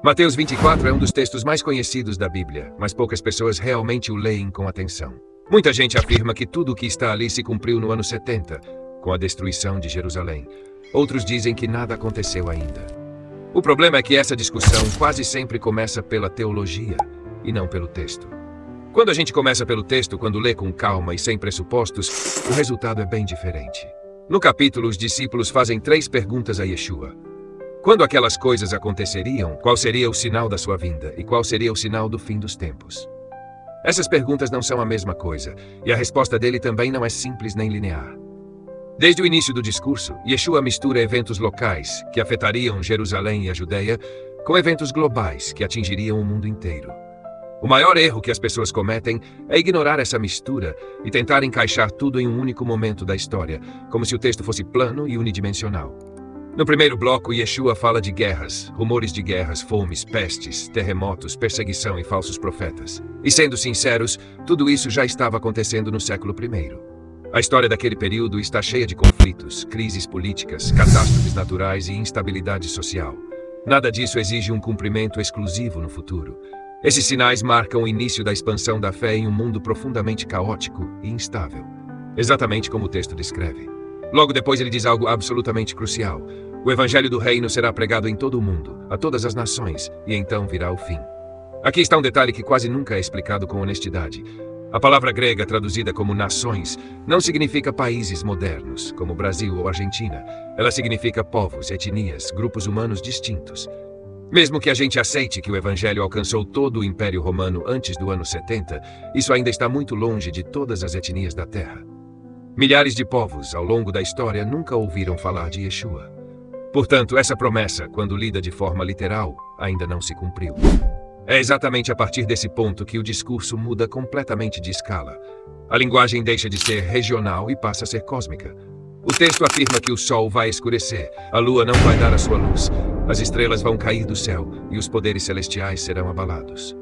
Mateus 24 é um dos textos mais conhecidos da Bíblia, mas poucas pessoas realmente o leem com atenção. Muita gente afirma que tudo o que está ali se cumpriu no ano 70, com a destruição de Jerusalém. Outros dizem que nada aconteceu ainda. O problema é que essa discussão quase sempre começa pela teologia e não pelo texto. Quando a gente começa pelo texto, quando lê com calma e sem pressupostos, o resultado é bem diferente. No capítulo, os discípulos fazem 3 perguntas a Yeshua. Quando aquelas coisas aconteceriam, qual seria o sinal da sua vinda e qual seria o sinal do fim dos tempos? Essas perguntas não são a mesma coisa, e a resposta dele também não é simples nem linear. Desde o início do discurso, Yeshua mistura eventos locais, que afetariam Jerusalém e a Judeia, com eventos globais, que atingiriam o mundo inteiro. O maior erro que as pessoas cometem é ignorar essa mistura e tentar encaixar tudo em um único momento da história, como se o texto fosse plano e unidimensional. No primeiro bloco, Yeshua fala de guerras, rumores de guerras, fomes, pestes, terremotos, perseguição e falsos profetas. E sendo sinceros, tudo isso já estava acontecendo no século I. A história daquele período está cheia de conflitos, crises políticas, catástrofes naturais e instabilidade social. Nada disso exige um cumprimento exclusivo no futuro. Esses sinais marcam o início da expansão da fé em um mundo profundamente caótico e instável. Exatamente como o texto descreve. Logo depois ele diz algo absolutamente crucial. O evangelho do reino será pregado em todo o mundo, a todas as nações, e então virá o fim. Aqui está um detalhe que quase nunca é explicado com honestidade. A palavra grega traduzida como nações não significa países modernos, como Brasil ou Argentina. Ela significa povos, etnias, grupos humanos distintos. Mesmo que a gente aceite que o evangelho alcançou todo o Império Romano antes do ano 70, isso ainda está muito longe de todas as etnias da Terra. Milhares de povos, ao longo da história, nunca ouviram falar de Yeshua. Portanto, essa promessa, quando lida de forma literal, ainda não se cumpriu. É exatamente a partir desse ponto que o discurso muda completamente de escala. A linguagem deixa de ser regional e passa a ser cósmica. O texto afirma que o sol vai escurecer, a lua não vai dar a sua luz, as estrelas vão cair do céu e os poderes celestiais serão abalados.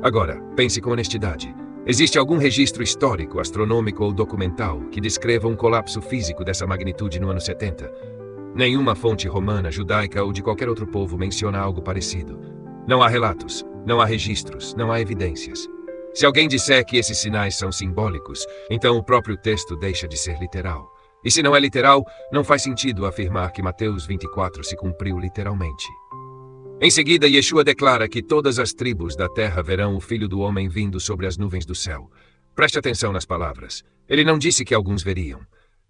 Agora, pense com honestidade. Existe algum registro histórico, astronômico ou documental que descreva um colapso físico dessa magnitude no ano 70? Nenhuma fonte romana, judaica ou de qualquer outro povo menciona algo parecido. Não há relatos, não há registros, não há evidências. Se alguém disser que esses sinais são simbólicos, então o próprio texto deixa de ser literal. E se não é literal, não faz sentido afirmar que Mateus 24 se cumpriu literalmente. Em seguida, Yeshua declara que todas as tribos da terra verão o Filho do Homem vindo sobre as nuvens do céu. Preste atenção nas palavras. Ele não disse que alguns veriam.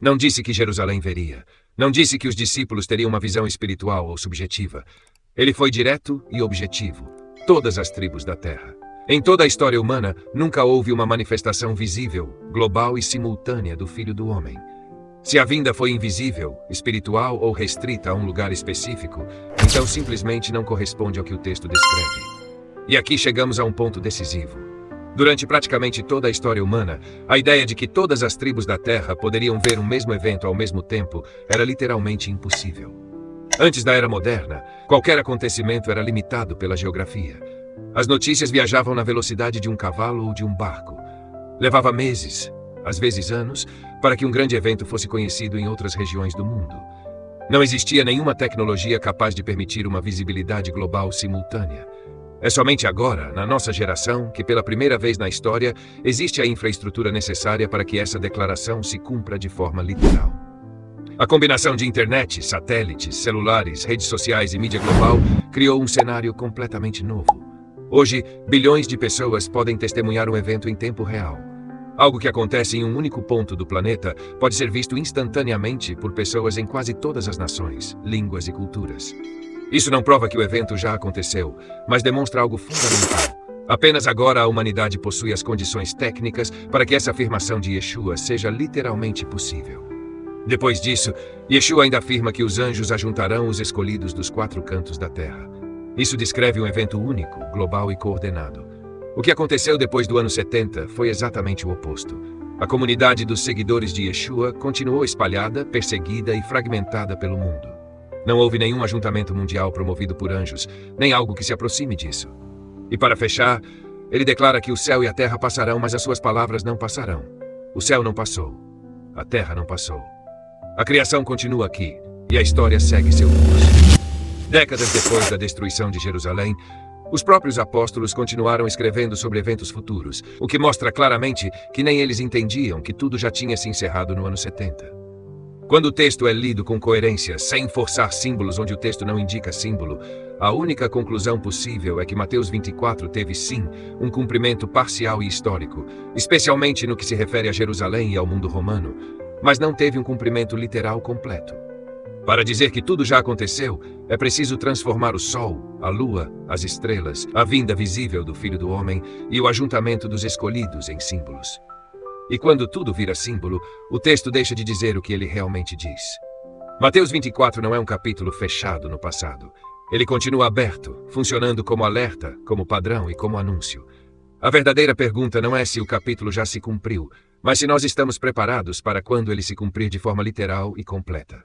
Não disse que Jerusalém veria. Não disse que os discípulos teriam uma visão espiritual ou subjetiva. Ele foi direto e objetivo. Todas as tribos da terra. Em toda a história humana, nunca houve uma manifestação visível, global e simultânea do Filho do Homem. Se a vinda foi invisível, espiritual ou restrita a um lugar específico, então simplesmente não corresponde ao que o texto descreve. E aqui chegamos a um ponto decisivo. Durante praticamente toda a história humana, a ideia de que todas as tribos da Terra poderiam ver um mesmo evento ao mesmo tempo era literalmente impossível. Antes da Era Moderna, qualquer acontecimento era limitado pela geografia. As notícias viajavam na velocidade de um cavalo ou de um barco. Levava meses, às vezes anos, para que um grande evento fosse conhecido em outras regiões do mundo. Não existia nenhuma tecnologia capaz de permitir uma visibilidade global simultânea. É somente agora, na nossa geração, que pela primeira vez na história, existe a infraestrutura necessária para que essa declaração se cumpra de forma literal. A combinação de internet, satélites, celulares, redes sociais e mídia global criou um cenário completamente novo. Hoje, bilhões de pessoas podem testemunhar um evento em tempo real. Algo que acontece em um único ponto do planeta pode ser visto instantaneamente por pessoas em quase todas as nações, línguas e culturas. Isso não prova que o evento já aconteceu, mas demonstra algo fundamental. Apenas agora a humanidade possui as condições técnicas para que essa afirmação de Yeshua seja literalmente possível. Depois disso, Yeshua ainda afirma que os anjos ajuntarão os escolhidos dos 4 cantos da terra. Isso descreve um evento único, global e coordenado. O que aconteceu depois do ano 70 foi exatamente o oposto. A comunidade dos seguidores de Yeshua continuou espalhada, perseguida e fragmentada pelo mundo. Não houve nenhum ajuntamento mundial promovido por anjos, nem algo que se aproxime disso. E para fechar, ele declara que o céu e a terra passarão, mas as suas palavras não passarão. O céu não passou. A terra não passou. A criação continua aqui, e a história segue seu curso. Décadas depois da destruição de Jerusalém, os próprios apóstolos continuaram escrevendo sobre eventos futuros, o que mostra claramente que nem eles entendiam que tudo já tinha se encerrado no ano 70. Quando o texto é lido com coerência, sem forçar símbolos onde o texto não indica símbolo, a única conclusão possível é que Mateus 24 teve sim um cumprimento parcial e histórico, especialmente no que se refere a Jerusalém e ao mundo romano, mas não teve um cumprimento literal completo. Para dizer que tudo já aconteceu, é preciso transformar o sol, a lua, as estrelas, a vinda visível do Filho do Homem e o ajuntamento dos escolhidos em símbolos. E quando tudo vira símbolo, o texto deixa de dizer o que ele realmente diz. Mateus 24 não é um capítulo fechado no passado. Ele continua aberto, funcionando como alerta, como padrão e como anúncio. A verdadeira pergunta não é se o capítulo já se cumpriu, mas se nós estamos preparados para quando ele se cumprir de forma literal e completa.